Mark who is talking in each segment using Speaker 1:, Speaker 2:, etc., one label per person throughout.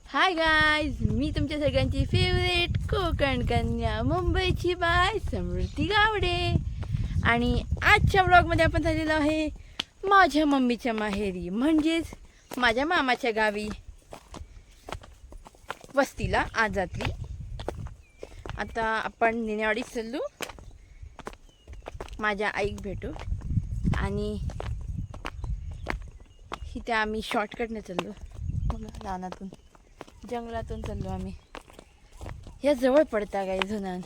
Speaker 1: Hi guys, मी तुमच्या सगळ्यांची favourite Konkan Kanya मुंबईची बाय समृद्धी गावडे. आणि आजच्या व्लॉगमध्ये आपण झालेलो आहे माझ्या मम्मीच्या माहेरी, म्हणजेच माझ्या मामाच्या गावी वस्तीला. आज रात्री आता आपण नेनेवाडीत चाललो, माझ्या आईक भेटू. आणि इथे आम्ही शॉर्टकटने चाललो, रानातून जंगलातून चाललो आम्ही. या जवळ पडता काही जणांन.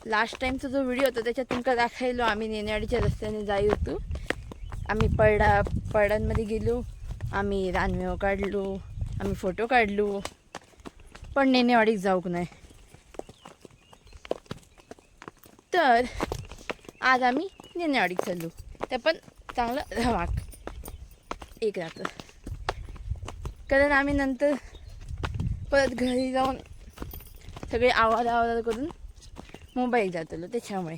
Speaker 1: लास्ट टाईमचा जो व्हिडिओ होता त्याच्यात तुमका दाखवलो आम्ही नेनेवाडीच्या रस्त्याने जाई होतो. आम्ही पडांमध्ये गेलो, आम्ही रानमेव काढलो, आम्ही फोटो काढलो, पण नेनेवाडीक जाऊक नाही. तर आज आम्ही नेनेवाडीक चाललो, ते पण चांगलं रवाक एक रात्र. कारण आम्ही नंतर परत घरी जाऊन सगळे आवाज करून मुंबईत जातलो. त्याच्यामुळे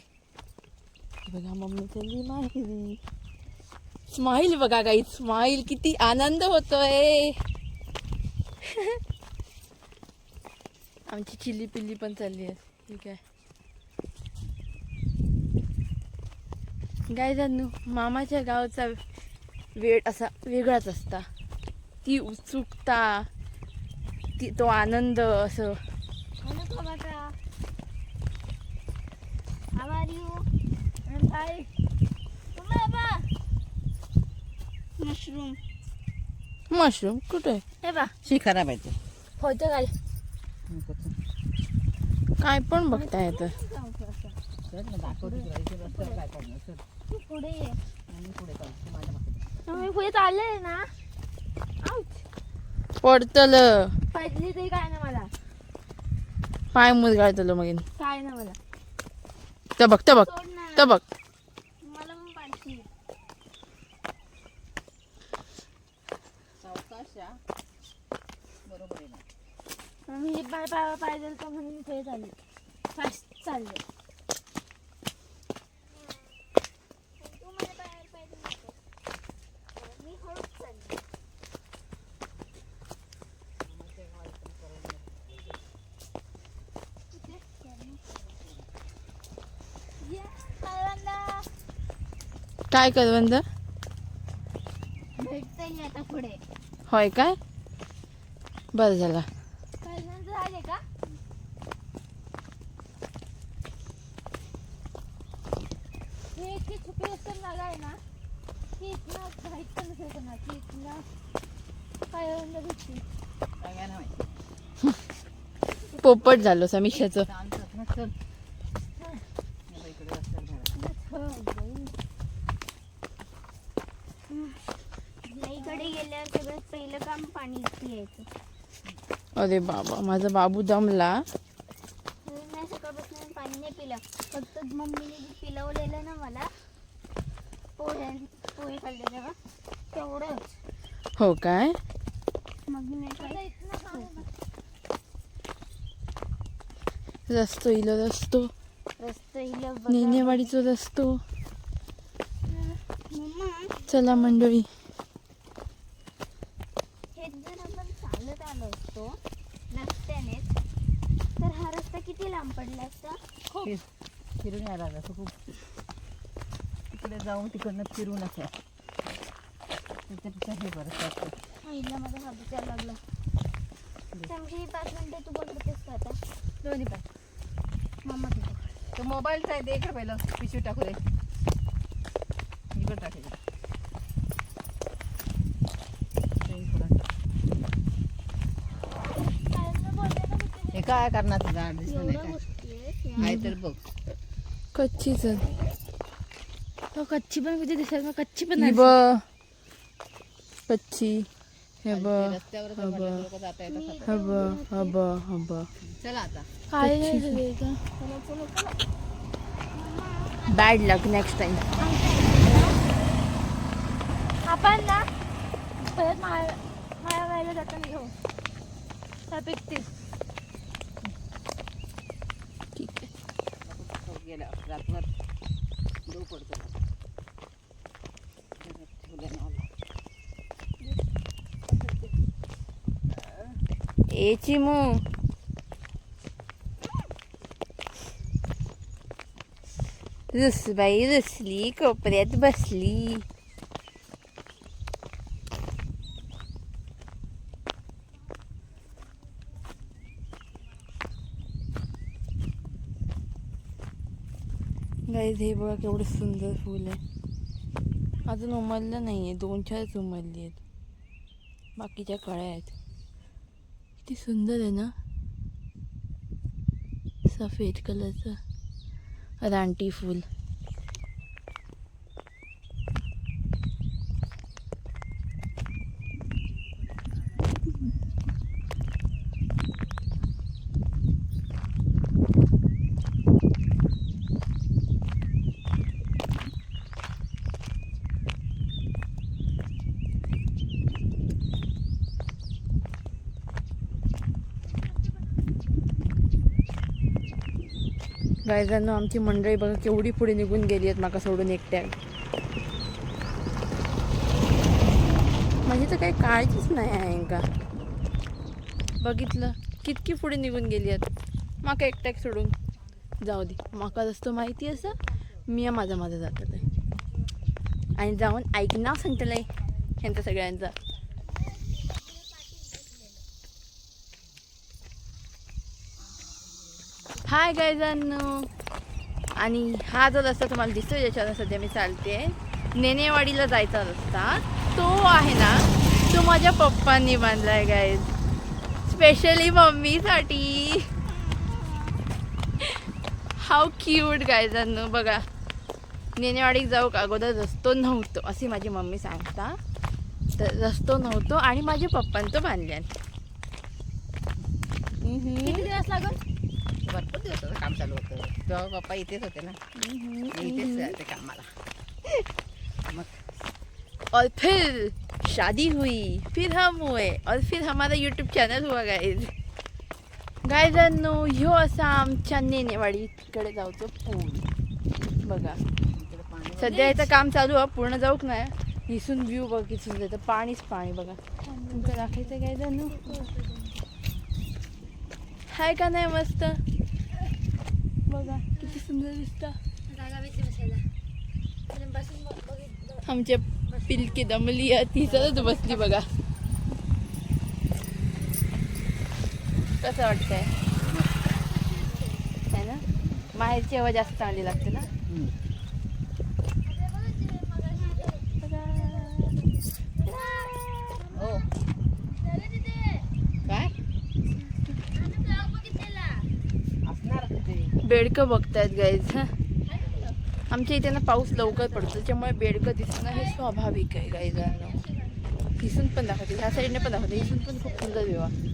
Speaker 1: बघा मम्मी चालली माहेरी. स्माईल बघा काही, स्माईल किती आनंद होतोय. आमची चिल्ली पिल्ली पण चालली आहे. ठीक आहे काय जाणू, मामाच्या गावचा वेळ असा वेगळाच असता. ती उत्सुकता, तो आनंद असं. मशरूम कुठे
Speaker 2: खराब आहे ते.
Speaker 1: होतं काय पण बघता येतं.
Speaker 3: पुढे चालले ना
Speaker 1: पडतल
Speaker 3: पाहिजे तरी काय ना मला,
Speaker 1: पाय मुलगाळतलो मग.
Speaker 3: काय ना मला
Speaker 1: तबक तबक
Speaker 3: सोड ना.
Speaker 1: तबक.
Speaker 3: मला पण पाहिजे. मी पाहिजे तर म्हणून इथे चालले, फास्ट चालले. तू मला बाहेर पाहिजे नको, मी हळूच चालले.
Speaker 1: काय करवंद
Speaker 3: भेटतंय आता पुढे.
Speaker 1: होय काय, बरं झाला.
Speaker 3: पहिल्यांदा झाले का? हे इतकी छुपी असतात नाला आहे ना, की इथनं माहीत पण नसेल ना की इथनं पहिल्यांदा भेटते.
Speaker 1: पोपट झालो समीक्षाचं.
Speaker 3: नाईकडे गेल्यावर सगळ्यात पहिलं काम पाणी पियायचं.
Speaker 1: अरे बाबा, माझा बाबू दमला.
Speaker 3: मी सकाळपासून पाणी नाही पिलं, फक्त मम्मीने पिलवलेलं ना मला पोहे खाल्ले तेव्हा, तेवढंच.
Speaker 1: हो काय,
Speaker 3: मग मी
Speaker 1: रस्तो इलो रस्तो, नेनेवाडीचो रस्तो. चला मंडळी,
Speaker 3: हे जर आपण चालत आलो असतो रस्त्यानेच तर हा रस्ता किती लांब पडला असता.
Speaker 2: फिरून यायला लागला खूप. तिकडे जाऊन तिकडनं फिरून असं त्याच्यापेक्षा हे बरं.
Speaker 3: पहिला माझा हात दुखायला लागला. समजी 5 मिनिटं तू बघतेस का आता?
Speaker 2: दोन्ही पण.
Speaker 3: मम्मा
Speaker 2: तो मोबाईलचा आहे, दे इकडे पहिलं पिशवी टाकू दे. इकडे टाकायचं. हे काय करणार झाड दिसलं नाही काय आहे तर बघ.
Speaker 1: कच्चीच
Speaker 3: तो कच्ची पण किती दिसत, मग कच्ची पण
Speaker 1: ही ब कच्ची. हे ब
Speaker 2: रस्त्यावर लोक जाता येतात.
Speaker 1: Hub hub hub.
Speaker 2: चला आता.
Speaker 3: काय
Speaker 1: बॅड लक नेक्स्ट टाइम.
Speaker 3: आपण ना परत माया गायला जाताना घेऊ पिकतील.
Speaker 1: ठीक आहे.
Speaker 2: गेल्या रातभर दो पडतो.
Speaker 1: ए चिमू, रुसबाई रुसली, कोपऱ्यात बसली. गाईज हे बघा केवढं सुंदर फूल आहे. अजून उमललं नाही आहे, 2-4च उमलली आहेत, बाकीच्या कळ्या आहेत. किती सुंदर आहे ना, सफेद कलरचं रानटी फूल. गायजांनो आमची मंडळी बघा केवढी पुढे निघून गेली आहेत माका सोडून एकट्या. माझी तर काही काळजीच नाही आहे का. बघितलं कितकी पुढे निघून गेली आहेत माका एकट्याक सोडून. जाऊ दे, माका रस्तो माहिती असं मी माझा माझा जातात आहे आणि जाऊन ऐकणार सांगतलंय ह्यांचा सगळ्यांचा. हाय गायजांनो, आणि हा जो रस्ता तुम्हाला दिसतो ज्याच्यावर सध्या मी चालते, नेनेवाडीला जायचा रस्ता, तो आहे ना, तो माझ्या पप्पांनी बांधलाय गाईज, स्पेशली मम्मीसाठी. हाऊ क्यूट गायजांनो. बघा, नेनेवाडीत जाऊ का अगोदर रस्तो नव्हतो अशी माझी मम्मी सांगता, तर रस्तो नव्हतो आणि माझ्या पप्पांनी तो बांधल्यात.
Speaker 3: किती दिवस लागल?
Speaker 2: भरपूर दिवसाचं काम चालू होतं तेव्हा पप्पा इथेच होते ना, मी इथेच जाते कामाला. मग
Speaker 1: और फिर शादी हुई, फिर हम हुए, और फिर हमारा यूट्यूब चॅनल हुआ गाईज. गायजांनो ह्यो असा आमच्या नेनेवाडीकडे जाऊचं पूल. बघा सध्या याचं काम चालू आहे, पूर्ण जाऊक नाही. इथून व्ह्यू बघ किती सुंदर, तर पाणीच पाणी. बघा तुमचं दाखवायचं गायजांनो, हाय का नाही मस्त. बघा किती सुंदर दिसतं. आमच्या पिलकी दमली ती सरच बसली. बघा कसं वाटतंय है ना. बाहेरची हवा जास्त चांगली लागते ना.
Speaker 2: हो काय असणार ते
Speaker 1: बेडकं बघतायत गाईज. आमच्या इथे ना पाऊस लवकर पडतो, त्याच्यामुळे बेडकं दिसणं हे स्वाभाविक आहे गाईजांना. इथून पण दाखवते, ह्या साईडने पण दाखवते, इथून पण खूप सुंदर व्ह्यू आहे.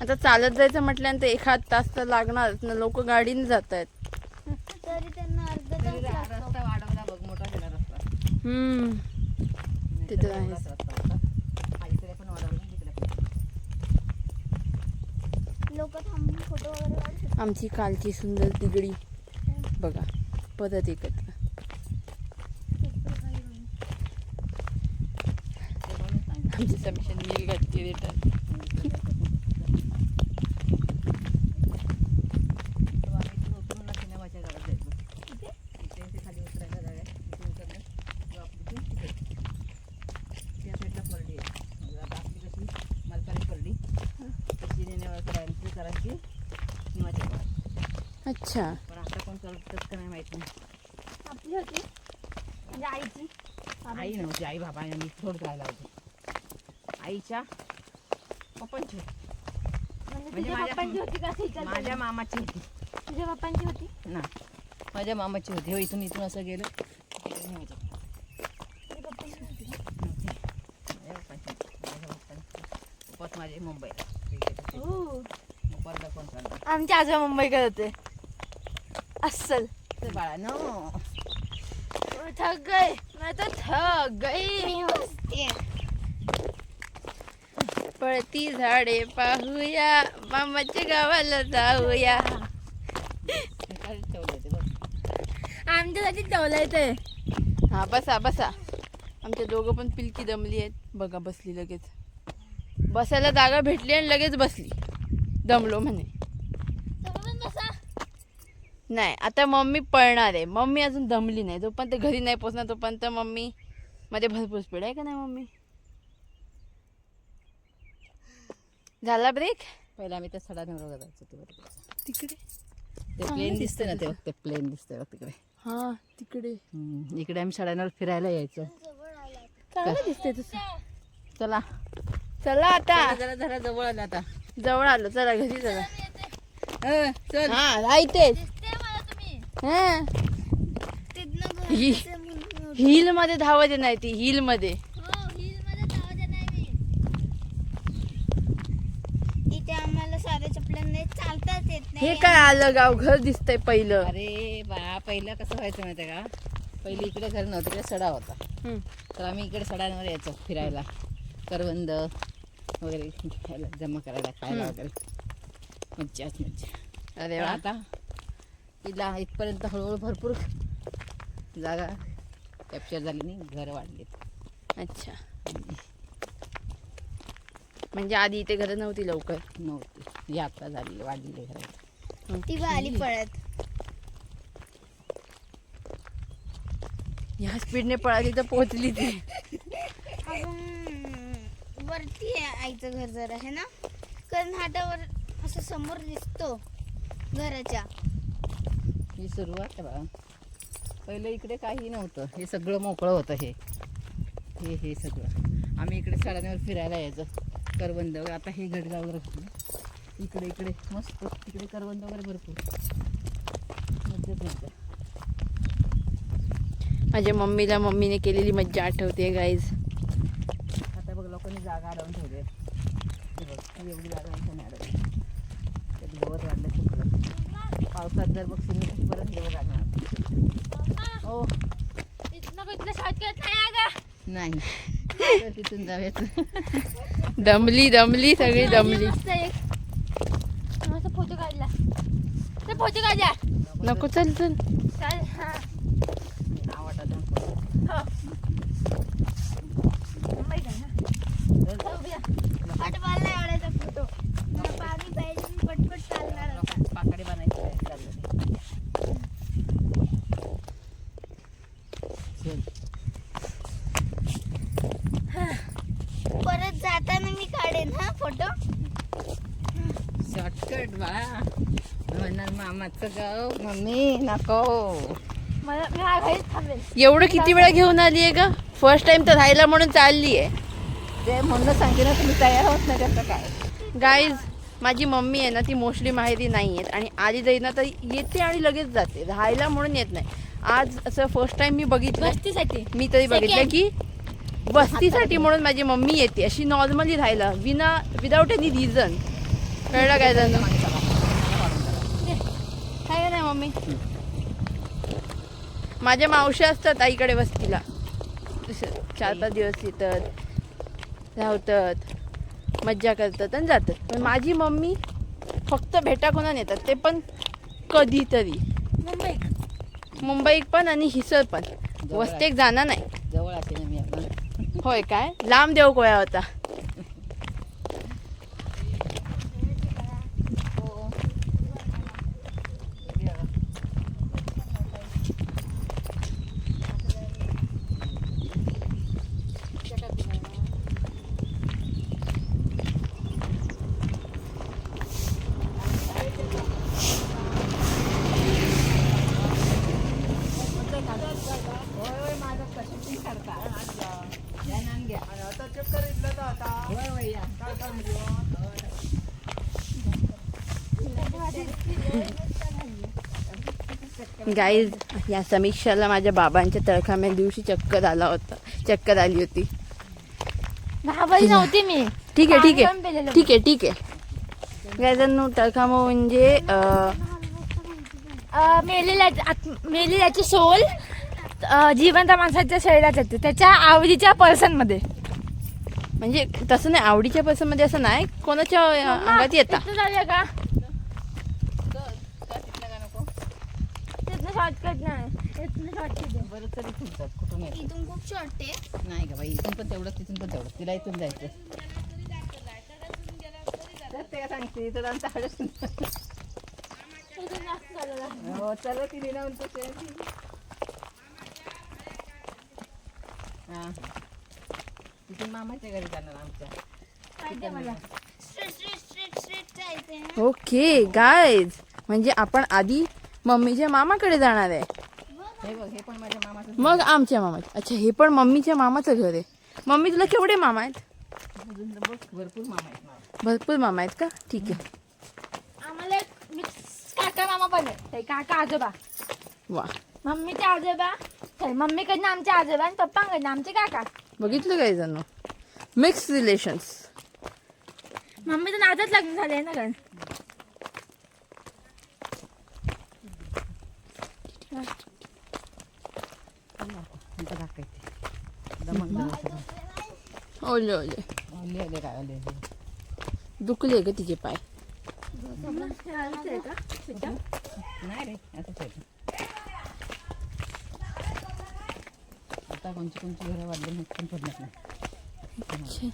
Speaker 1: आता चालत जायचं म्हटल्यानंतर 1 तास तर लागणारच ना. लोक गाडीने जात आहेत.
Speaker 3: तरी त्यांना अर्धा तास लागतो.
Speaker 2: रस्ता वाढवला बघ, मोठा केला रस्ता.
Speaker 1: ते तर आहेच.
Speaker 2: रस्ता होता इकडे पण वाढवला, तिकडे पण.
Speaker 3: लोक थांबून फोटो वगैरे काढतात.
Speaker 1: आमची कालची सुंदर तिगडी बघा परत एकत्र. आमची सबमिशन नील घातली रिटर्न. अच्छा,
Speaker 2: पण आता कोण करतात का नाही माहिती नाही.
Speaker 3: आपली होती म्हणजे आईची.
Speaker 2: आई नव्हती, आई बाबा यांनी थोडं राहायला होती. आईच्या पप्पांची
Speaker 3: म्हणजे तुझ्या
Speaker 2: माझ्या-
Speaker 3: पप्पांची होती का असं विचारते.
Speaker 2: माझ्या मामाची होती
Speaker 3: तुझ्या पप्पांची होती.
Speaker 2: ना, माझ्या मामाची होती. हो, इथून असं गेलं तिकडे नाही माझ्या
Speaker 3: तुझ्या पप्पांची होती का?
Speaker 2: नव्हती. माझ्या पप्पांची पप्पाच माझे मुंबईला.
Speaker 3: हो.
Speaker 2: मुंबईला कोण करणार
Speaker 1: आमचे आजोबा मुंबईकर होते. अस्सल.
Speaker 2: ते बाळा नो
Speaker 1: थक गए, मैं तो थक गई. पळती झाडे पाहूया, मामाच्या गावाला जाऊया.
Speaker 2: काय ठेवलं ते बघ.
Speaker 1: आमच्यासाठी ठेवलंय ते. हा बसा बसा. आमच्या दोघं पण पिलकी दमली आहेत बघा. बसली लगेच. बसायला जागा भेटली आणि लगेच बसली. दमलो म्हणे.
Speaker 3: तुम्ही पण बसा.
Speaker 1: नाही आता मम्मी पळणार आहे. मम्मी अजून दमली नाही. जोपर्यंत घरी नाही पोचणार तोपर्यंत मम्मी मध्ये भरपूर स्पीड आहे का नाही मम्मी. झाला ब्रेक.
Speaker 2: पहिला आम्ही त्या सडाने बघत जायचो
Speaker 1: तिकडे
Speaker 2: ते प्लेन दिसते ना, ते बघ ते प्लेन दिसते बघ तिकडे.
Speaker 1: हा तिकडे
Speaker 2: इकडे आम्ही सडांवर फिरायला यायचो.
Speaker 1: चांगलं दिसते तसं.
Speaker 2: चला
Speaker 1: चला आता
Speaker 2: जरा जरा जवळ आलं आता.
Speaker 1: जवळ आलो. चला घरी चला.
Speaker 2: चल
Speaker 1: हा राहतेच.
Speaker 3: दिसते मला तुम्ही.
Speaker 1: हा
Speaker 3: तिथनं घर
Speaker 1: ही-
Speaker 3: दिसते म्हणून.
Speaker 1: हिल मध्ये धावत नाही ती. हिल मध्ये
Speaker 3: हो, हिलमध्ये धावायचं नाही मी. इथे आम्हाला साध्या चपल्यांनी चालताच येत नाही.
Speaker 1: हे काय आलं गाव. घर दिसतंय पहिलं.
Speaker 2: अरे बा, पहिलं कसं व्हायचं माहिती का, पहिली इकडे घर नव्हतं, इकडे सडा होता.
Speaker 1: हम्म.
Speaker 2: तर आम्ही इकडे सडांवर यायचो फिरायला, करवंद वगैरे घ्यायला, जमा करायला, खायला वगैरे. मज्जाच मज्जा.
Speaker 1: अरे
Speaker 2: पण
Speaker 1: वा.
Speaker 2: आता तिला इथपर्यंत हळूहळू भरपूर जागा कॅप्चर झाली नाही, घरं वाढलीत.
Speaker 1: अच्छा. म्हणजे आधी इथे घर नव्हती लवकर.
Speaker 2: नव्हती, ही आता झाली, वाढलेली घरं.
Speaker 3: ती आली पळत.
Speaker 1: ह्या स्पीडने पळाली तर पोहोचली ती.
Speaker 3: अजून वरती आहे आईचं घर जरा आहे ना, कारण हाटावर असं समोर दिसतो घराच्या.
Speaker 2: ही सुरुवात आहे बा. पहिलं इकडे काही नव्हतं, हे सगळं मोकळं होतं. हे सगळं आम्ही इकडे सडांवर फिरायला यायचो, करवंद वगैरे. आता हे गडगाव वगैरे घेतलं. इकडे मस्त, तिकडे करवंद वगैरे भरपूर. मज्जाच मज्जा.
Speaker 1: माझ्या मम्मीने केलेली मज्जा आठवते गाईज.
Speaker 2: आता बघ लोकांनी जागा अडवून ठेवली. हे बघ, ही एवढी जागा नाही अडवली. त्यात गवत वाढलं सगळं. पावसात जर बघ सिमेंट परत गवत लागणार. हो
Speaker 3: इथनं कुठलं शॉर्टकट नाही आहे का?
Speaker 2: नाही, तर तिथून जाऊयात.
Speaker 1: दमली सगळी दमली.
Speaker 3: मस्त एक मस्त फोटो काढला. ते फोटो काढला.
Speaker 1: नको चल चल.
Speaker 3: चल हा.
Speaker 2: आवडतात
Speaker 3: हो. मुंबई का ना? पटपाल नाही आवडायचा फोटो. मला पाणी पाहिजे मी पटपट चालणार होता.
Speaker 2: पाकडे बनायचे चाललं.
Speaker 3: परत जाताना मी काढेन हा फोटो.
Speaker 2: शॉर्टकट बाळा. म्हणणार मामाचं गाव, मम्मी नको.
Speaker 3: मला मी हा घरीच थांबेन.
Speaker 1: एवढं किती वेळा घेऊन आली आहे का. फर्स्ट टाइम तर राहायला म्हणून चालली आहे.
Speaker 2: ते म्हणून सांगते ना, तुम्ही तयार होत नाही त्याचं काय.
Speaker 1: गाईज माझी मम्मी आहे ना, ती मोस्टली माहेरी नाही येत. आणि आधी जाईल ना तर येते आणि लगेच जाते. राहायला म्हणून येत नाही. आज असं फर्स्ट टाइम मी बघितलं.
Speaker 3: वस्तीसाठी.
Speaker 1: मी तरी बघितलं की वस्तीसाठी म्हणून माझी मम्मी येते अशी नॉर्मली राहायला, विदाऊट एनी रिझन. कळलं काय झालं काय नाही मम्मी. माझ्या मावशी असतात आईकडे वस्तीला. 4-5 दिवस येतात, राहतात, मज्जा करतात आणि जातात. पण माझी मम्मी फक्त भेटा कोणाला येतात, ते पण कधीतरी. मुंबईत पण आणि हिसर पण. वस्तीक जाणार नाही.
Speaker 2: जवळ असे ना मी आपण.
Speaker 1: होय काय लांब देव कोया होता.
Speaker 2: माझं प्रशिक्षण करता.
Speaker 1: गाईज या समीक्षाला माझ्या बाबांच्या तळखाम्या दिवशी चक्कर आली होती.
Speaker 3: घाबरली नव्हती मी.
Speaker 1: ठीक आहे ठीक
Speaker 3: पाणी पण
Speaker 1: आहे
Speaker 3: पिलेलं
Speaker 1: ठीक आहे ठीक आहे. गायजांनो तळखामा म्हणजे
Speaker 3: मेलेल्याची सोल जिवंत माणसाच्या शरीरात येते त्याच्या आवडीच्या पर्सनमध्ये.
Speaker 1: म्हणजे तसं नाही आवडीच्या पर्सनमध्ये असं नाही कोणाच्या अंगात येतात.
Speaker 3: तिथनं जाऊया का?
Speaker 2: का तिथलं का नको?
Speaker 3: तिथनं शॉर्टकट नाही. तिथनं शॉर्टकट आहे.
Speaker 2: बरं तरी तुमचं कुठून येतं?
Speaker 3: इथून खूप शॉर्ट आहे.
Speaker 2: नाही का बाई, इथून पण तेवढंच तिथून पण तेवढंच. तिला इथून जायचं. तर ते का सांगते तर आमचा हळूच.
Speaker 3: इथून जास्त चाललं आहे.
Speaker 2: हो चला तिने ना म्हणतो हां तिथून मामाच्या घरी जाणार आमच्या.
Speaker 3: माहिती आहे मला. स्ट्रीट जायचंय.
Speaker 1: ओके गाईज म्हणजे आपण आधी मम्मीच्या मामाकडे जाणार आहे
Speaker 2: हे बघ हे पण माझ्या मामाचं.
Speaker 1: मग आमच्या मामाचं. अच्छा हे पण मम्मीच्या मामाचं घर आहे. मम्मी तुला केवढे मामा आहेत?
Speaker 2: अजून तर बघ भरपूर मामा आहेत मला.
Speaker 1: भरपूर मामा आहेत का? ठीक आहे.
Speaker 3: आम्हाला एक मिक्स काका मामा पण आहे. ते काका आजोबा.
Speaker 1: वा
Speaker 3: मम्मीचे आजोबा. मम्मीकडनं आमचे आजोबा आणि पप्पांकडनं आमचे काका.
Speaker 1: बघितलं काय जण मिक्स रिलेशन्स.
Speaker 3: मम्मीचं नाजच लग्न झालंय ना कारण.
Speaker 2: नंतर दाखवायचे दमक
Speaker 1: ओले ओले
Speaker 2: ओले ओले काय ओले
Speaker 1: दुखले ग तिचे पाय.
Speaker 2: नाही रे असंच आहे. आता कोणची घरं वाढली नाही पण पडणार नाही.
Speaker 1: अच्छा.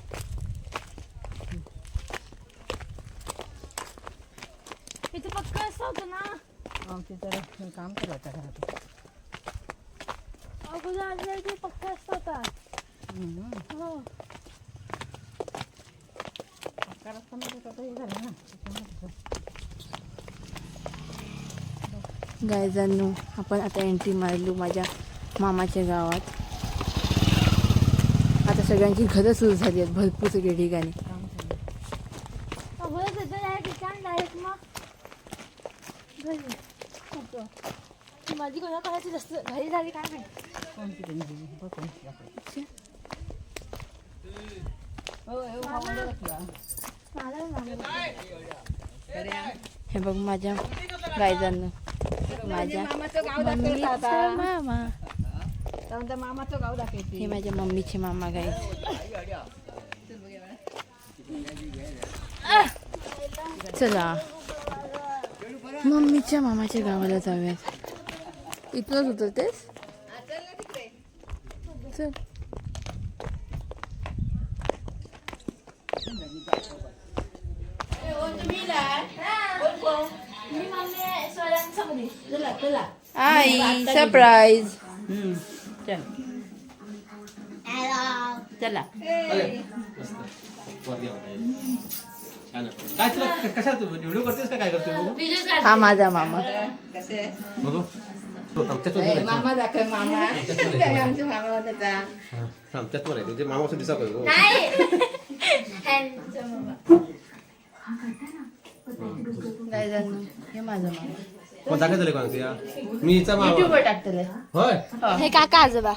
Speaker 3: इथे पक्का असं होतं ना.
Speaker 2: आमची तर काम करायचं घरात.
Speaker 3: अगोदर आजला इथे पक्का असं होता. हो.
Speaker 2: पक्का रस्ता म्हणजे आता हे झालं ना त्याच्यामुळे.
Speaker 1: गायजांनो आपण आता एंट्री मारलो माझ्या मामाच्या गावात. आता सगळ्यांची घरं सुरू झाली आहेत भरपूर सगळ्या ठिकाणी.
Speaker 2: काम झालं.
Speaker 3: अगोदर तिथं डायरेक्ट ठिकाण डायरेक्ट मग घरी होतं. माझी कोणा कोणाची जास्त घरी झाली काय माहिती.
Speaker 2: कोणती त्यांची बघ कोणती दाखवायची. हो हो मामाला दाखवा.
Speaker 3: मला
Speaker 2: अरे
Speaker 1: हे बघ माझ्या गायजांनो माझ्या
Speaker 2: मामाचं गाव
Speaker 1: मम्मीचा
Speaker 2: दाखवतात.
Speaker 1: मामा.
Speaker 2: समजा मामाचं गाव दाखवायचे.
Speaker 1: हे माझ्या मम्मीचे मामा गाय. चला मम्मीच्या मामाच्या गावाला जाऊयात. इथूनच उतरतेस चल.
Speaker 3: मी मम्मी सोळ्यांसमोर
Speaker 1: आई सरप्राईज.
Speaker 2: चल चला.
Speaker 4: काय तुला कशा तू व्हिडिओ करतेस का काय करते
Speaker 1: हा माझा मामा.
Speaker 2: कसे
Speaker 4: बघू
Speaker 2: मामा दाखव मामा. आमच्या मामा होता.
Speaker 4: आमच्यात पण आहे तुझे मामा असं दिसा पाहिजे
Speaker 1: गायजांनो हे माझा मामा.
Speaker 4: मग दाखवतले का या मी हिचा मामा
Speaker 1: युट्यूबवर टाकतले.
Speaker 4: होय
Speaker 3: हे काका आजोबा.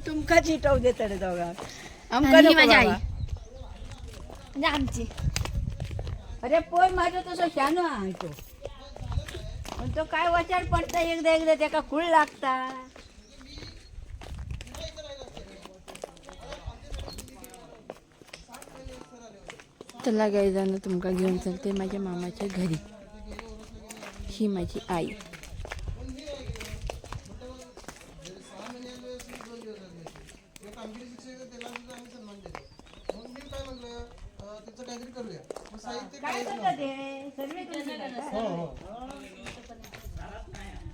Speaker 2: तुमका चिटव देत रे दोघा.
Speaker 3: आणि ही माझी आई म्हणजे आमची.
Speaker 2: अरे पोर माझं तसं शानो आहे तो. पण तो काय वचार पडता एकदा एकदा त्याका खूळ लागता.
Speaker 1: चला गायजांनो तुमका घेऊन चलते माझ्या मामाच्या घरी. ही माझी आई.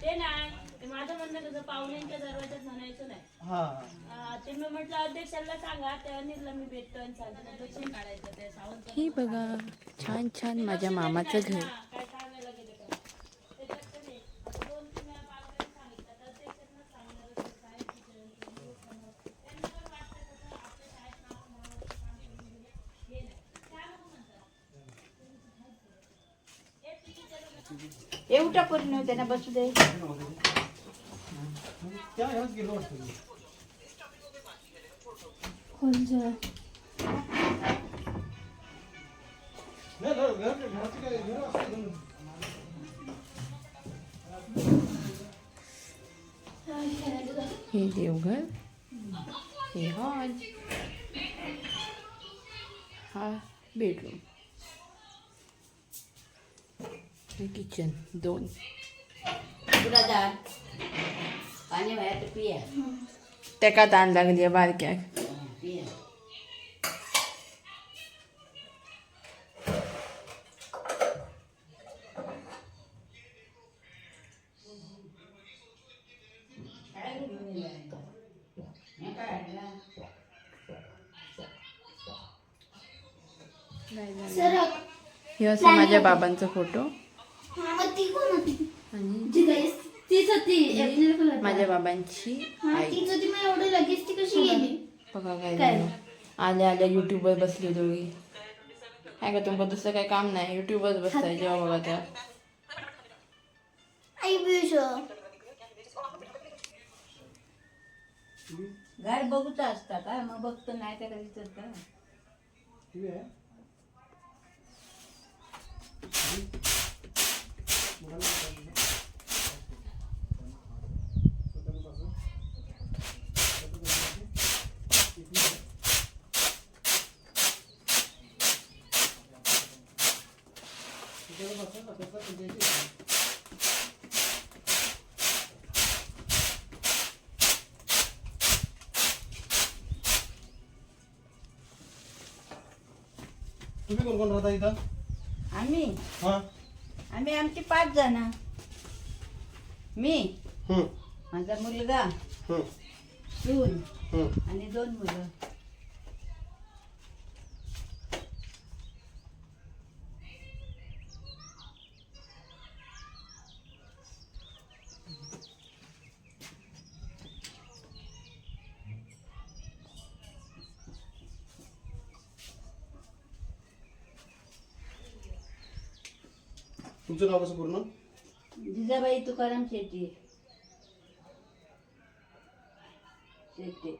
Speaker 5: ते नाही ते माझं म्हणणं कसं पाहुण्यांच्या दरवाजात म्हणायचं नाही. ते मी म्हटलं अध्यक्षांना सांगा तेव्हा निर्ला मी भेटतो आणि सांगतो दक्षिण काढायचं ते सावंत
Speaker 1: ही बघा छान छान माझ्या मामाचं घर.
Speaker 5: काय सांगायला गेले का त्याच्यात का नाही आता 2-3 वेळा पाहुण्यांनी सांगितलं तर अध्यक्षांना सांगणार साहेब त्यांना पण वाटतं कसं आपल्या शाळेत नाव हे नाही काय नको म्हणतात
Speaker 2: ये उठा पूर्ण त्यांना बसू दे.
Speaker 3: कोणचं
Speaker 1: हे देवघर, हे हॉल, हा बेडरूम, हे किचन 2.
Speaker 2: तुला जा पाणी बाहेर तर पिया
Speaker 1: तेका ताण लागली आहे बारक्याक.
Speaker 2: पिया.
Speaker 3: सरक.
Speaker 1: हे असं माझ्या बाबांचा फोटो
Speaker 3: हा, मग ती कोण होती?
Speaker 1: आणि
Speaker 3: जी गाईस, तीच होती एप्रिल कलर.
Speaker 1: माझ्या बाबांची
Speaker 3: हा,
Speaker 1: आई.
Speaker 3: तीच होती. मग एवढं लगेच ती कशी गेली?
Speaker 1: बघा काय
Speaker 3: काय?
Speaker 1: झालं. आल्या आल्या युट्यूबवर बसली दोघी. काय का तुमचं दुसरं काही काम नाही, युट्यूबवर बसताय जेव्हा बघा तेव्हा.
Speaker 3: आई पियुष.
Speaker 2: गाड बघूच असता का मग बघतो नाही तर कधी तर का.
Speaker 4: तुम्ही कोण कोण राहता इथं?
Speaker 2: आम्ही
Speaker 4: हा.
Speaker 2: आम्ही आमची 5 जण. मी,
Speaker 4: हम्म,
Speaker 2: माझा मुलगा,
Speaker 4: हम्म,
Speaker 2: सून
Speaker 4: हम्म.
Speaker 2: आणि 2 मुलं.
Speaker 4: तुमचं नाव कसं पूर्ण?
Speaker 2: जिजाबाई तुकाराम शेट्टी. शेट्टी.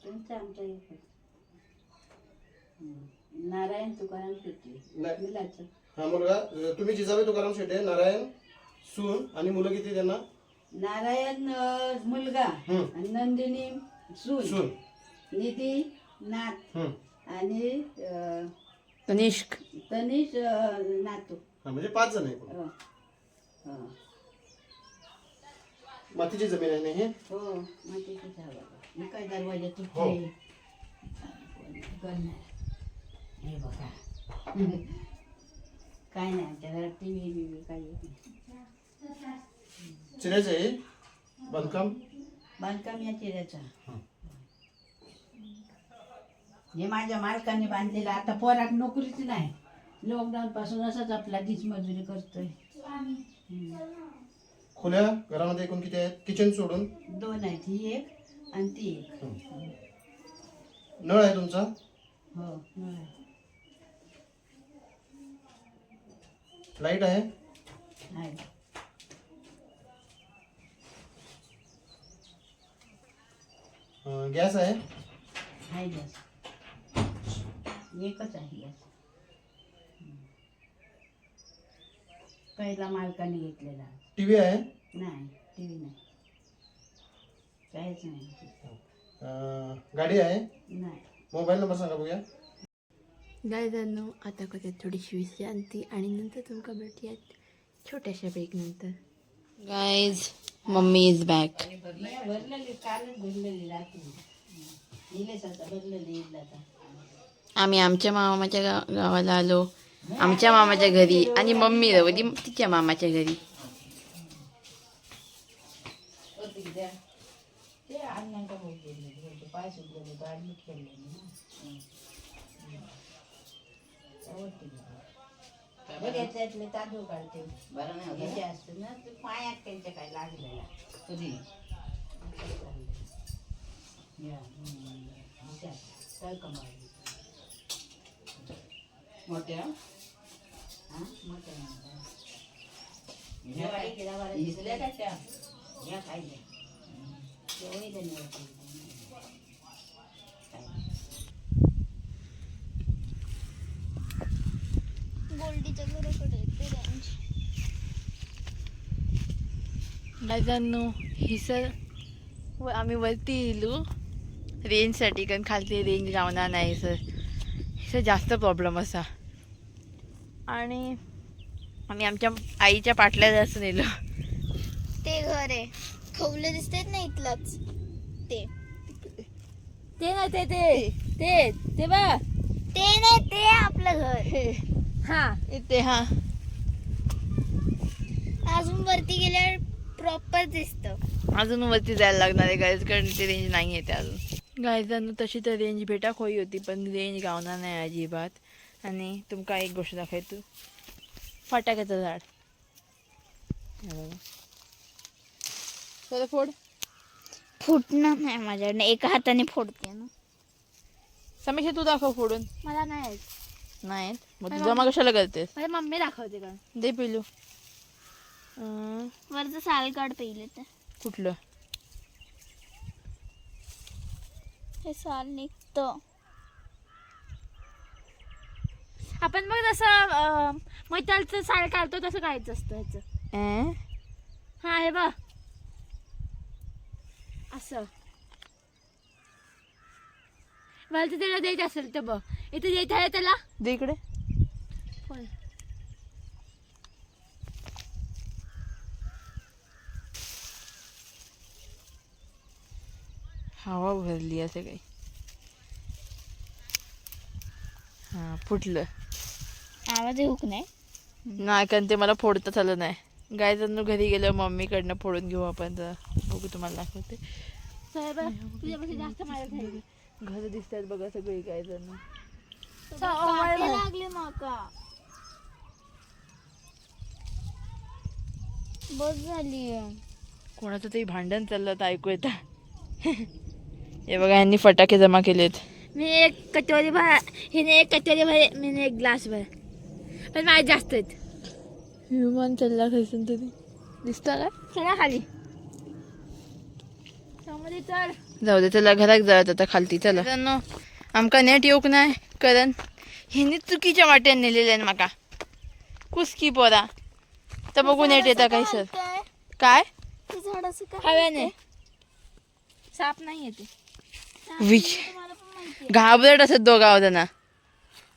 Speaker 2: त्यांचं आमचं एकच. नारायण तुकाराम शेट्टी.
Speaker 4: नाही.
Speaker 2: मुलाचं
Speaker 4: हा मुलगा. तुम्ही जिजाबाई तुकाराम शेटे, नारायण सून आणि मुलं किती त्यांना?
Speaker 2: नारायण मुलगा
Speaker 4: हम्म.
Speaker 2: आणि नंदिनी सून,
Speaker 4: सून.
Speaker 2: निधी नाथ
Speaker 4: हम्म.
Speaker 2: आणि
Speaker 1: तनिष्क.
Speaker 2: तनिष नातू.
Speaker 4: हा, म्हणजे 5 जण आहे.
Speaker 2: हो. हो.
Speaker 4: मातीची जमीन आहे ना हे?
Speaker 2: हो मातीची झाडं. मी काय दरवाजा
Speaker 4: हो.
Speaker 2: तुटले. हे बघा. काय नाही आमच्या घरात टीव्ही बिव्ही काही येत नाही.
Speaker 4: चिऱ्याचं आहे बांधकाम.
Speaker 2: बांधकाम या चिऱ्याचं. हे माझ्या मालकाने बांधलेलं. आता पोरात नोकरीच नाही. लॉकडाऊन पासून असाच आपला दिसमजुरी करतोय.
Speaker 4: खोल्या घरामध्ये एकूण किती आहेत किचन सोडून?
Speaker 2: 2 आहेत. ही एक आणि ती एक.
Speaker 4: नळ आहे तुमचा?
Speaker 2: हो नळ आहे.
Speaker 4: लाईट आहे?
Speaker 2: आहे.
Speaker 4: गॅस आहे?
Speaker 2: आहे गॅस. एकच आहे गॅस. पहिला मालकाने घेतलेला.
Speaker 4: टीव्ही आहे?
Speaker 2: नाही टीव्ही नाही. काहीच नाही.
Speaker 4: गाडी आहे?
Speaker 2: नाही.
Speaker 4: मोबाईल नंबर सांगा बघूया.
Speaker 1: गायजांनो आता करूया थोडीशी विश्रांती आणि नंतर तुमका भेटूयात छोट्याशा ब्रेक नंतर. Guys mummy is back.
Speaker 2: भरलेली कालच भरलेली रात्री. निलेश आता भरलेली येईल आता.
Speaker 1: आम्ही आमच्या मामाच्या गावाला आलो, आमच्या मामाच्या घरी, आणि मम्मी रवली तिच्या मामाच्या घरी.
Speaker 2: ते अण्णांका बोल गेले. पाय सुटलेले तर ॲडमिट केलेले ना. त्यातले तांदूळ काढते. बरं नाही असतं ना ते पायात त्यांच्या काय लागलेला. कधी मोठ्या इजल्या का त्या
Speaker 3: गोल्डीच्या घराकडे ते range.
Speaker 1: गायजांनो ही सर आम्ही वरती येलो रेंजसाठी, कारण खालती रेंज गावना नाही सर. हिचं जास्त प्रॉब्लेम असा. आणि आम्ही आमच्या आईच्या पाटल्या जास्त नेलो.
Speaker 3: ते घर आहे खवले दिसतात ना इथलंच ते
Speaker 1: ते नाही ते ते ते ते बा
Speaker 3: ते नाही ते आपलं घर.
Speaker 1: हा इथे हा
Speaker 3: अजून वरती गेल्यावर प्रॉपर दिसतं.
Speaker 1: अजून वरती जायला लागणार आहे गाईज, कारण ते रेंज नाही येते अजून. गायजांनो तशी तर रेंज भेटा खोई होती, पण रेंज गावणार नाही अजिबात. आणि तुमका एक गोष्ट दाखवतो, फटाक्याचं झाड. हे बघा. चला फोड.
Speaker 3: फुटणार नाही माझ्याकडनं, एका हाताने फोडते ना.
Speaker 1: समीक्षा तू दाखव फोडून.
Speaker 3: मला नाही येत.
Speaker 1: नाही मग तू जमा कशाला करतेस?
Speaker 3: माझी मम्मी दाखवते का
Speaker 1: दे पिलू.
Speaker 3: वरचं साल काढ पहिले तर
Speaker 1: कुठलं?
Speaker 3: हे साल निघतं. आपण बघ जसं मैतालचं साल काढतो तसं काढायचं असतं ह्याचं. हा हे बघ असं. मला तर त्याला द्यायचं असेल तर बघ इथे द्यायचं आहे त्याला.
Speaker 1: दे इकडे.
Speaker 3: होय.
Speaker 1: हवा भरली असं काही. हा फुटलं.
Speaker 3: आवाज येऊक नाही.
Speaker 1: नाही, कारण ते मला फोडताच आलं नाही. गायजांनो घरी गेल्यावर मम्मीकडनं फोडून घेऊ आपण. तर बघू तुम्हाला दाखवते.
Speaker 3: तुझ्यापेक्षा जास्त माझ्या घरी
Speaker 1: घर दिसतात बघा सगळी गायजांनो.
Speaker 3: काटे लागले माका. बस झाली.
Speaker 1: कोणाचं तरी भांडण चाललं तर ऐकू येतं. हे बघा यांनी फटाके जमा केलेत.
Speaker 3: मी एक कटोरी भर, हिने एक कटोरी भर, मी एक ग्लास भर, पण माझे जास्त आहेत.
Speaker 1: विमान चालला खायचं तरी दिसता काय?
Speaker 3: चला खाली त्यामध्ये चल.
Speaker 1: जाऊ दे चला घरात जात आता खालती. चला मित्रांनो, आमका नेट येऊक नाही, कारण हिने चुकीच्या वाट्याने नेलेले आहे माका. कुसकी पोरा तर बघू नेट येता काय सर. काय
Speaker 3: झाडाचं काय
Speaker 1: हव्याने
Speaker 3: साप नाही येते.
Speaker 1: विच घाबरट असत दोघा जण.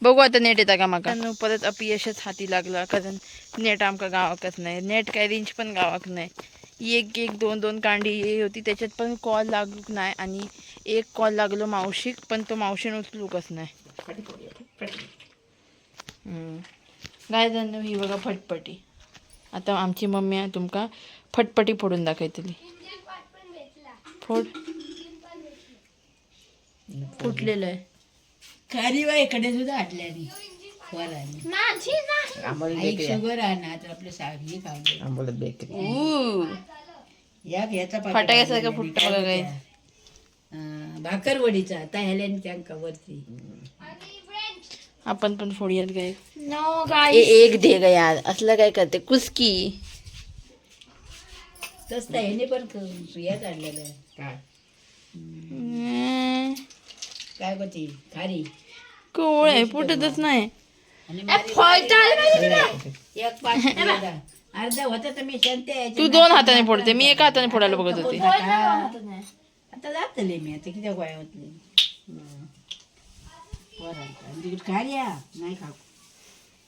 Speaker 1: बघू आता नेट येता का माका. परत अपयशच हाती लागला, कारण नेट आमका गावाकच नाही. नेट काय रेंज पण गावाक नाही. एक एक दोन दोन कांडी हे होती, त्याच्यात पण कॉल लागूक नाही. आणि एक कॉल लागलो मावशीक, पण तो मावशीने उचलूकच नाही. काय जाणं ही बघा फटपटी. आता आमची मम्मी तुमका फटपटी फोडून दाखवतली. फोड. फुटलेलं आहे.
Speaker 2: खारी बाई इकडे सुद्धा आटल्याने वराने
Speaker 3: माझी नाही.
Speaker 2: आई शुगर आणा तर आपले साखरी खाऊ. या याचा
Speaker 1: फटाक्यासारखं फुटतं बघा काय.
Speaker 2: भाकरवडीचा आता ह्याल्याने त्यांका वरती
Speaker 1: आपण पण फोडूयात काय.
Speaker 3: नो
Speaker 1: ए,
Speaker 3: गाईस.
Speaker 1: एक दे ग यार, असलं काय करते कुसकी.
Speaker 2: तसं ह्याने पण या काढलेलं आहे. काय होती खारी
Speaker 1: कोवळ आहे, फुटतच नाही.
Speaker 2: आणि एक पाच अर्धा होता तर मी शांती
Speaker 1: तू दोन हाताने फोडते, मी एका हाताने फोडायला बघत होते.
Speaker 2: आता जातले मी आता किती गोळ्या होतले खारी नाही खाऊ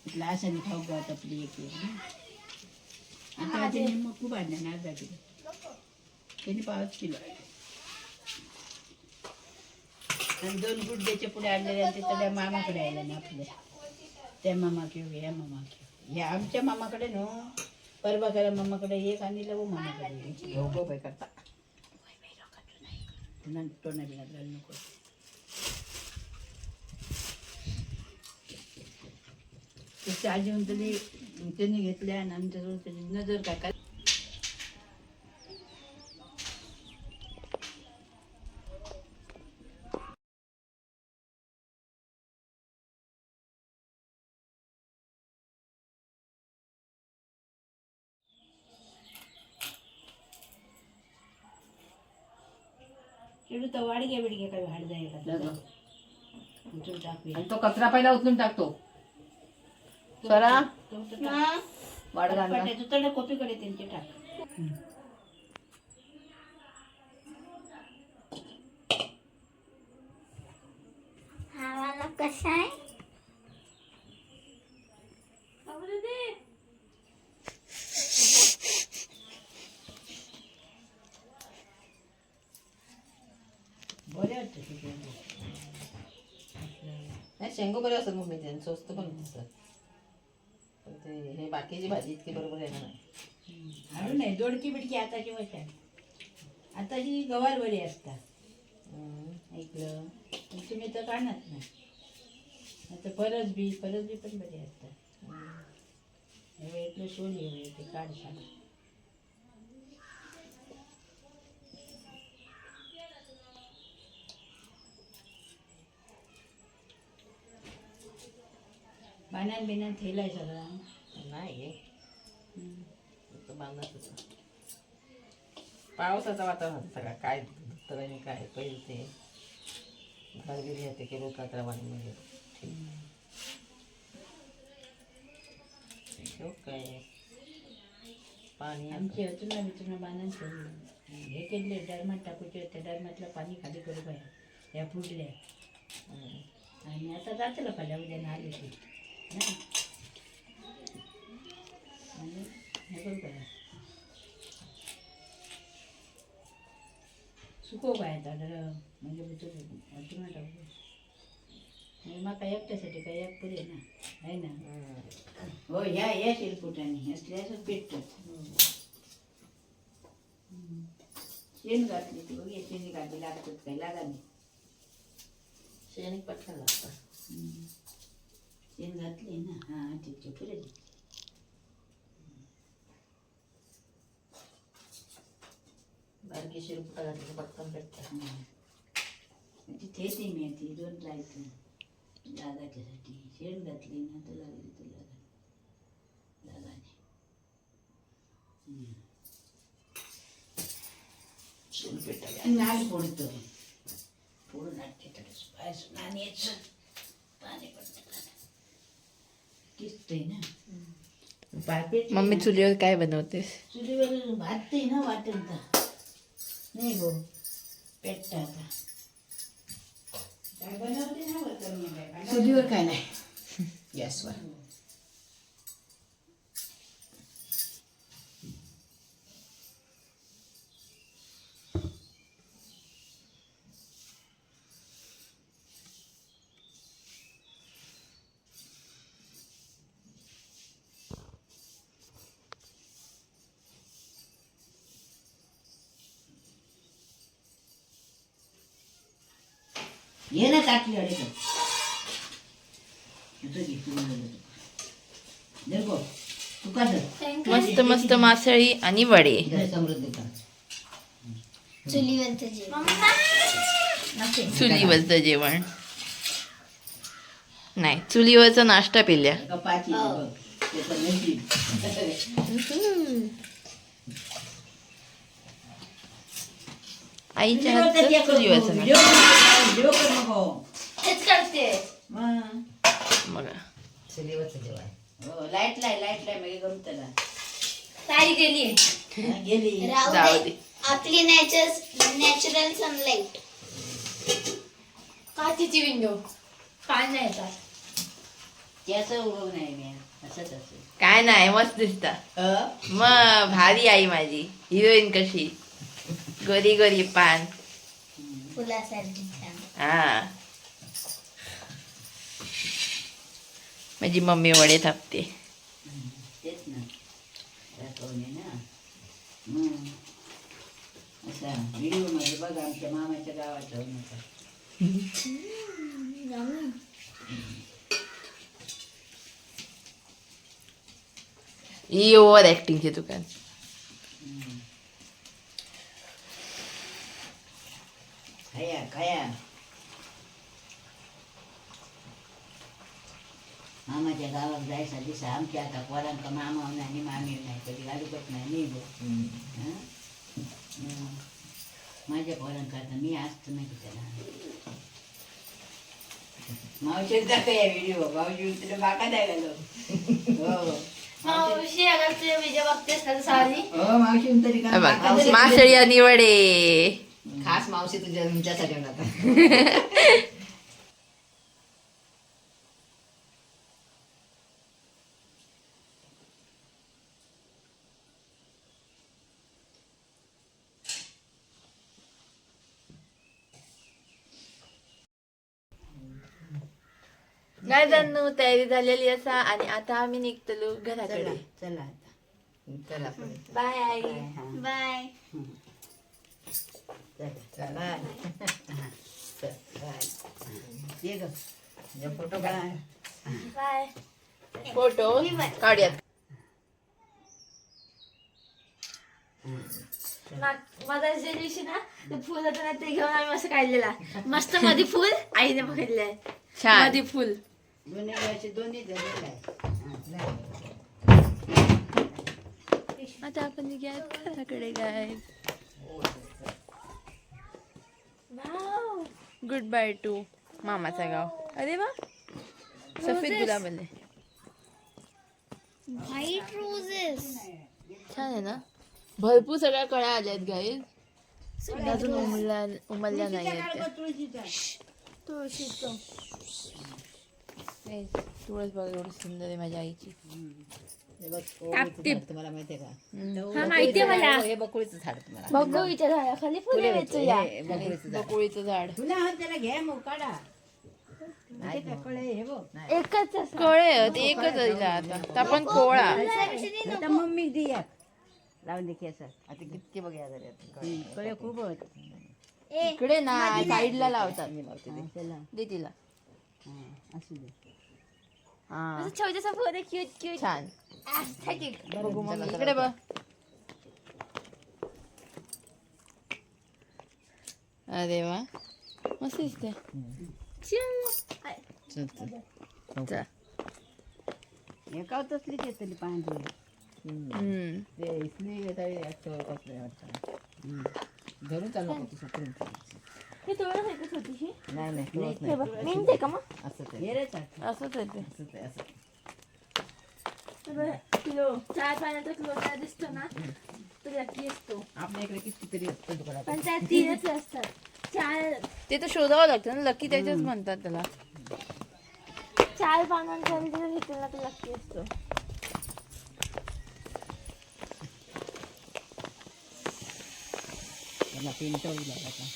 Speaker 2: इथला असं नाही खाऊ गावात आपली एक आता मग खूप आणल्या अर्धा किलो त्याने 5 किलो आणि 2 गुड्ड्याच्या पुढे आणलेल्या ते सगळ्या मामाकडे आल्या ना आपल्या. त्या मामा किंवा या मामा किंवा या आमच्या मामाकडे न परवा करा मामाकडे एक आणि लवू मामाकडे हो बाई करता तोंडा बिना नको. त्याच्या आजी म्हणते त्यांनी घेतल्या आणि आमच्याजवळ त्याची नजर काय
Speaker 5: तर वाडगे बिडगे काही हाड जाईल उचलून टाकूया.
Speaker 2: आणि तो कचरा पहिला उचलून टाकतो. स्वरा वाढ घालणार.
Speaker 5: तू कॉपीकडे त्यांचे टाक.
Speaker 3: हा कसा आहे
Speaker 5: बरे वाटतं ते शेंगो.
Speaker 2: नाही शेंगो बरे असतात मम्मी ते स्वस्त पण असतात. पण ते हे बाकीची भाजी इतकी बरोबर येणार नाही.
Speaker 5: हाडू नाही दोडकी बिडकी आताची वशा आताची गवार बरी असतात. ऐकलं पण तुम्ही तर काढणार नाही. आता परस बी पण बरी असतात. वेळेतलं सोली हवे ते काढ सांग. बाणान बिनान थेलाय सगळा.
Speaker 2: नाही फक्त बांधणारच. पावसाचं वातावरण सगळं काय तर आणि काय पहिले ते घरबिरी येते की रोज कचरा बांधून म्हणजे काय पाणी
Speaker 5: आमची अचून बिचून बांधून ठेवली. हे केले डरमात टाकूचे त्या डरमातलं पाणी खाली करू पाहिजे या फुटल्या. आणि आता जातलं पाहिजे उद्या आले की आणि हे करू पाहिजे सुको काय आता डर म्हणजे अचून टाकू. मग काय एकट्यासाठी काय एक पुढे ना आहे ना. हो या शेलपुटाने असल्यास पेटत शेण घातली ती बघ शेणी घातली लागतात काही लागा नाही.
Speaker 2: शेणी पटकन लागतं.
Speaker 5: शेण घातली ना हा तिथे पुढे
Speaker 2: बारकी शिरपुटा घातली पटकन भेटतं.
Speaker 5: तिथे ती मी ती दोन जायचं लागायच्यासाठी शेण घातली ना तर लागली तर लागा नाही. नाल फोडतो फोडून नाणी पाणी पडतं किसतंय ना. पापेट
Speaker 1: मम्मी चुलीवर काय बनवतेस?
Speaker 5: चुलीवर भाजते ना वाटण तर नाही गो पेटतं आता. काय बनवते ना वरतं मी काय चुलीवर काय नाही गॅसवर. ये ना टाकली अडे देखो तू का
Speaker 1: मस्त मस्त मासळी आणि वडे.
Speaker 2: समृद्धी का
Speaker 3: चुलीवरचं जेवण.
Speaker 1: चुलीवरचं जेवण नाही चुलीवरचा नाश्ता पिल्या.
Speaker 5: कपाची ते पण नशीब.
Speaker 1: आईच्या हातचं चुलीवरचं नाश्ता.
Speaker 5: व्हिडिओ कर नको
Speaker 3: हेच करते.
Speaker 1: बघा
Speaker 2: चुलीवरचं जेवण.
Speaker 5: हो लाईट लाय मग करू त्याला
Speaker 3: ताई गेली
Speaker 5: गेली.
Speaker 3: राहू
Speaker 1: जाऊ
Speaker 3: दे.
Speaker 1: दे.
Speaker 3: आपली नॅचरल सनलाईट. काचेची विंडो काय नाही येतात.
Speaker 5: त्याचं उभं नाही मी असंच असेल.
Speaker 1: काय नाही मस्त दिसता. मग भारी आई माझी हिरोईन कशी गोरी गोरी पान.
Speaker 3: फुलासारखी छान.
Speaker 1: हा माझी मम्मी वडे थापते.
Speaker 5: तेच ना दाखवणे ना मग असा व्हिडिओ मध्ये बघा आमच्या मामाच्या गावात जाऊ नका.
Speaker 1: ही ओव्हर ऍक्टिंगचे दुकान.
Speaker 5: खाया मामाच्या गावात जायचा दिसा आमच्या आता पोरांका मामा नाही मामी नाही कधी घालूकच नाही नाही गो. माझ्या पोरांक आता मी असतो नाही त्याला मावशी दाखव या व्हिडिओ मावशी तुला बाका द्यायला हो
Speaker 3: मावशी अगर ते विजय बघतेस का सारी
Speaker 5: हो मावशी तरी का
Speaker 1: मासळी आणि वडे.
Speaker 2: खास मावशी तुमच्यासाठी होणार.
Speaker 1: काय जाणू तयारी झालेली असा आणि आता आम्ही निघतलो घराकडे.
Speaker 5: चला आता
Speaker 2: चला
Speaker 1: बाय आई.
Speaker 3: बाय
Speaker 5: चला ये ग फोटो काढ
Speaker 3: बाय
Speaker 1: फोटो काढूयात.
Speaker 3: मदर्सच्या दिवशी ना ते फुल होतं ना ते घेऊन आम्ही मस्त काढलेला मस्त मध्ये फुल आईने पकडलंय
Speaker 1: छान.
Speaker 3: मध्ये फुल
Speaker 5: दोन्ही वेळचे दोन्ही झालेलं आहे
Speaker 1: आता आपण निघूयात घराकडे गाय. गुड बाय टू मामाचा गाव. अरे वा सफेद गुलाब आले.
Speaker 3: व्हाईट रोजेस
Speaker 1: छान आहे ना. भरपूर सगळ्या कळ्या आल्यात गाईज. अजून उमलल्या नाही आहेत.
Speaker 3: तुळशीचं
Speaker 1: तुळस बघा एवढी सुंदर आहे माझ्या आईची.
Speaker 2: तुम्हाला माहितीये का
Speaker 3: हा माहितीये मला
Speaker 2: हे बकुळीचं झाड तुम्हाला
Speaker 3: बघूच्या झाडाखाली फुले वेचूया
Speaker 2: हे बकुळीचं झाड
Speaker 1: बकुळीचं झाड.
Speaker 5: तुला हात त्याला घ्या मग काढा नाही का कळे हे बघ
Speaker 3: एकच असं
Speaker 1: कळे आहेत, एकच आहे आता आपण कोळा.
Speaker 5: आता मम्मी दे या लावून दे केस आता कितके बघ या कळे खूप
Speaker 1: इकडे ना साईडला लावतात.
Speaker 2: मी लावते ते.
Speaker 5: चला
Speaker 1: दे तिला.
Speaker 5: असू दे
Speaker 1: हा
Speaker 3: छोटासा फुल आहे क्यूट क्यूट
Speaker 1: छान.
Speaker 3: ॲस्थेटिक
Speaker 1: बघू मग इकडे बघ. अरे वा मस्त दिसते.
Speaker 2: चल एका तसली घेतली पांढरी ते इसली कसले धरून चालू नको सुकून
Speaker 3: हे तुळस आहे का छोटीशी
Speaker 2: नाही नाही तुळस
Speaker 3: हे
Speaker 2: नाही
Speaker 3: बघ मीन ते का मग
Speaker 2: असंच आहे
Speaker 1: असंच आहे ते.
Speaker 2: असंच आहे असं
Speaker 3: हे बघ, किलो 4 पाण्याचा किलो काय दिसतो ना तो नक्की असतो
Speaker 2: आपल्या इकडे कितीतरी असतं दुकानात
Speaker 3: पण त्यात 3च असतात 4
Speaker 1: ते तर शोधावं लागतं ना. लकी त्याच्याच म्हणतात त्याला.
Speaker 3: 4 पानांचा जर घेतलं ना तो नक्की असतो
Speaker 2: त्यांना पिंटवली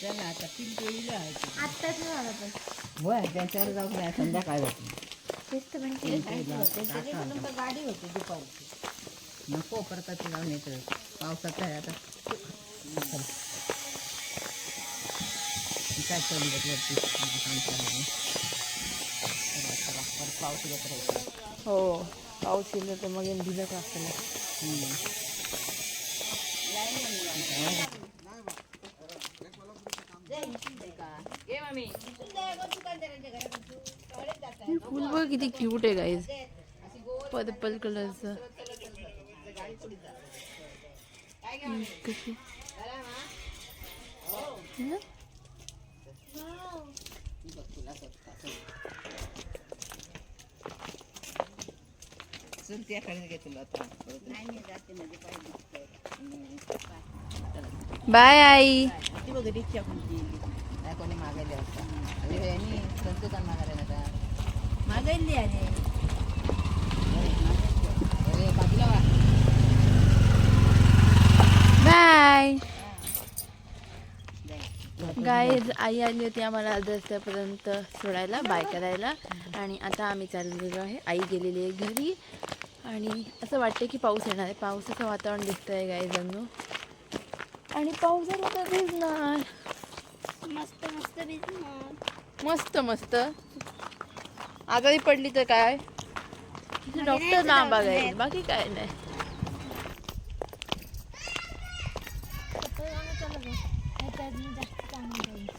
Speaker 2: चला आता पिंटवलीला
Speaker 3: आत्ताच झालं पण
Speaker 2: होय त्यांच्यावर जाऊ द्या संध्याकाळ होती
Speaker 3: तेच तर म्हणते
Speaker 2: गाडी होती दुपारची नको परत ते जाऊन येतं पावसाचं आहे आता काय चालू वरती पाऊस येत राहायचं
Speaker 1: हो पाऊस येईल तर मग भिजत असतं. फुल बघ किती क्यूट आहे गाईज. पर्पल कलरचं.
Speaker 2: त्याकडे घे तुला
Speaker 1: बाय आई.
Speaker 2: ती बघ रिक्षा कोणती नाही कोणी मागायला असता आणि संतोषान मागायला आता मागायली अरे अरे बाजूला वा
Speaker 1: बाय गाईज. आई आली होती आम्हाला रस्त्यापर्यंत सोडायला बाय करायला आणि आता आम्ही चाललेलो आहे. आई गेलेली आहे घरी आणि असं वाटतं की पाऊस येणार आहे. पावसाचं वातावरण दिसतं आहे गाईजांनो आणि पाऊस झाला तर भिजणार.
Speaker 3: मस्त मस्त भिजणार
Speaker 1: मस्त मस्त. आजारी पडली तर काय डॉक्टर ना बघायला बाकी काय नाही.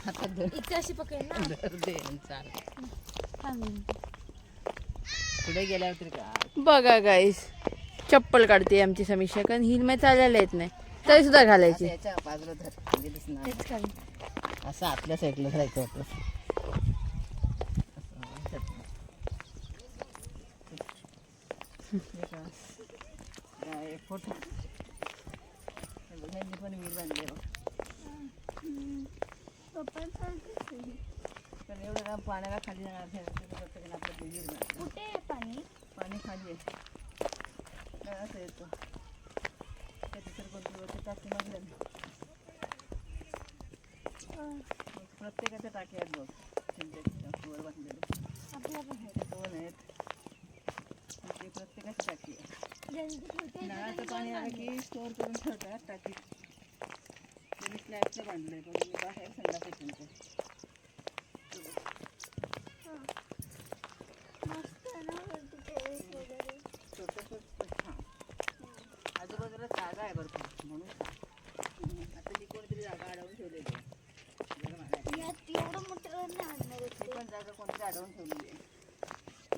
Speaker 2: हातात धर
Speaker 3: इतकं अशी पकड ना
Speaker 2: धर दे आणि चाल पुढे गेल्यावर तरी का
Speaker 1: बघा गाईस चप्पल काढते आमची समीक्षा कारण हिल चालायला येत नाही. तरी सुद्धा
Speaker 2: आता
Speaker 1: घालायची.
Speaker 2: याच्या बाजूला धर म्हणजे दिसणार नाही.
Speaker 3: तेच खाली
Speaker 2: असं आतल्या साईडला धरायचं होतं. फोटो पण वीर बांधले बघ. पण एवढं ना पाण्याला खाली जाणार प्रत्येकाने आपलं ते वीर बांधलं.
Speaker 3: कुठे आहे पाणी?
Speaker 2: पाणी खाली आहे असं येतो त्याच्यातर कोणती टाकी मधल्या प्रत्येकाच्या टाकी आहेत बघ. वर बांधलेले
Speaker 3: आपल्या पण आहे.
Speaker 2: दोन आहेत. ते प्रत्येकाची टाकी आहे.
Speaker 3: ज्यांची कुठे
Speaker 2: नळाचं पाणी आलं की स्टोअर करून ठेवतात टाकीत. त्यांनी स्लॅबचं बांधलंय बघ. मी बाहेर संडास आहे तुमचं.
Speaker 3: मस्त आहे ना वरती टेरेस वगैरे.
Speaker 2: छोटंसं हां आजूबाजूला जागा आहे भरपूर म्हणून आता ती कोणतरी जागा अडवून ठेवलेली आहे. जरा मागायला.
Speaker 3: यात एवढं मोठं नाही आणणार आहेत
Speaker 2: ती
Speaker 3: ते.
Speaker 2: पण जागा कोणतरी अडवून ठेवलेली आहे.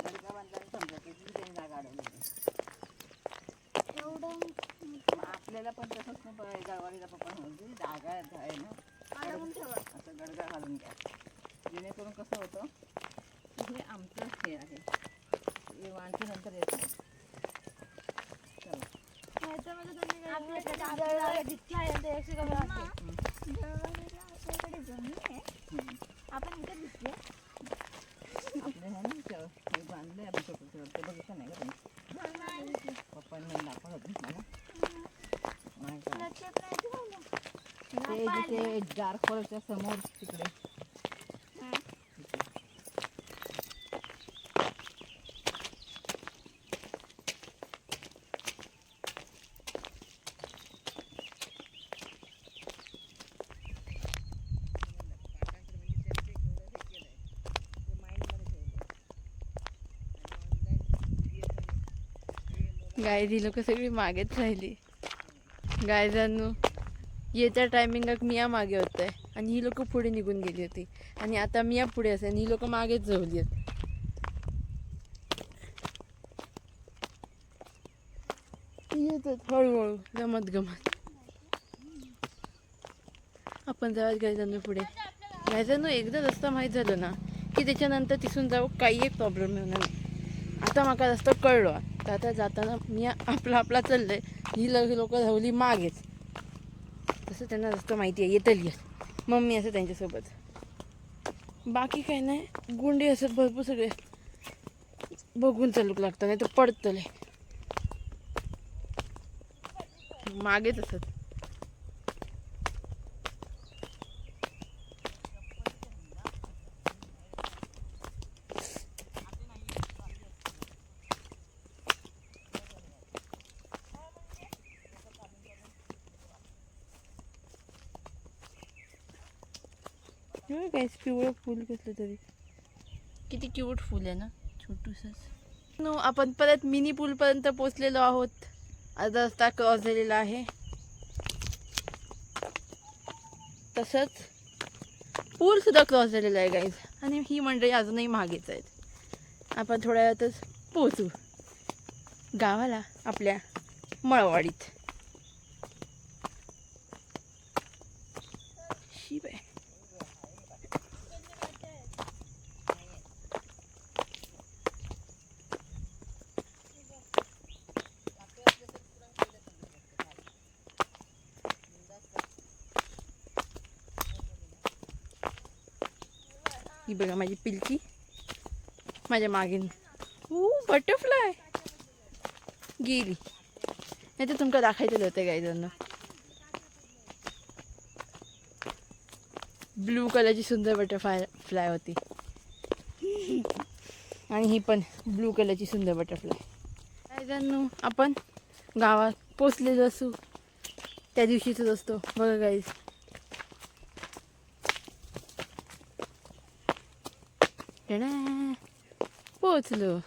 Speaker 2: गडका बांधताना समजा की त्यांनी जागा अडवलेली आहे.
Speaker 3: एवढं
Speaker 2: मग आपल्याला पण तसंच नाही गावाला पप्पा म्हणून जागा आहे ना
Speaker 3: अडवून ठेवा.
Speaker 2: असं गडगा घालून घ्या. जेणेकरून कसं होतं की हे आमचं हे आहे. हे माणसं नंतर येत नाही. चला
Speaker 3: ह्याच्यामध्ये तुम्ही काय आपल्याकडे जितकी आहे त्यापेक्षा कमी आहे. जळगावला आपल्याकडे जमीन आहे. आपण इथे दिसले.
Speaker 2: आपलं आहे ना हे बांधलं आहे आपण छोटं ते बघितलं नाही का तुम्ही? पप्पांनी दाखवलं होतं मला. नाही का?
Speaker 3: लक्षात नाही ठेवलं.
Speaker 2: ते जिथे डार्क कलरच्या समोर तिकडे
Speaker 1: गायजी लोक सगळी मागेच राहिली. गायजांनो येत्या टायमिंगात मिया मागे होत आहे आणि ही लोक पुढे निघून गेली होती आणि आता मिया पुढे असे आणि ही लोक मागेच जवली आहेत. येतात हळूहळू गमत गमत. आपण जाऊयात गायजांनो पुढे. गायजांनो एकदा रस्ता माहीत झालं ना की त्याच्यानंतर तिथून जाऊ काही एक प्रॉब्लेम होणार नाही. आता माका रस्ता कळलो. तर आता जाताना मी आपला चाललंय. ही लोक धावली मागेच. तसं त्यांना रस्ता माहिती आहे येतली. मम्मी असं त्यांच्यासोबत. बाकी काही नाही. गुंडे असत भरपूर सगळे. बघून चालूक लागतं नाही तर पडतले मागेच असत. काय पिवळं फूल कसलं तरी. किती क्यूट फूल आहे ना छोटूसच. नो आपण परत मिनी पूल पर्यंत पोहोचलेलो आहोत. अर्धा रस्ता क्रॉस झालेला आहे. तसंच पूल सुद्धा क्रॉस झालेला आहे गाईज. आणि ही मंडळी अजूनही मागेच आहेत. आपण थोड्या वेळातच पोहोचू गावाला आपल्या मळवाडीत. शिब आहे. ही बघा माझी पिलकी माझ्या मागे. बटरफ्लाय गेली. नाही तर तुमका दाखवायचं होतं गाईजांना. ब्लू कलरची सुंदर बटरफ्लाय होती. आणि ही पण ब्लू कलरची सुंदर बटरफ्लाय. गाईजांनो आपण गावात पोचलेलो असू त्या दिवशीच असतो बघा गाईज. पोचलो.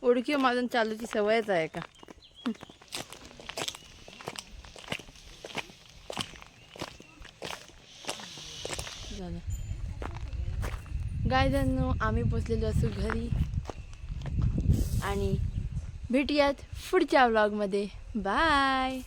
Speaker 1: ओळखी माझं चालूची सवयच आहे का. झालं गायजांनो आम्ही पोचलेलो असू घरी. आणि भेटूयात पुढच्या व्लॉगमध्ये. बाय.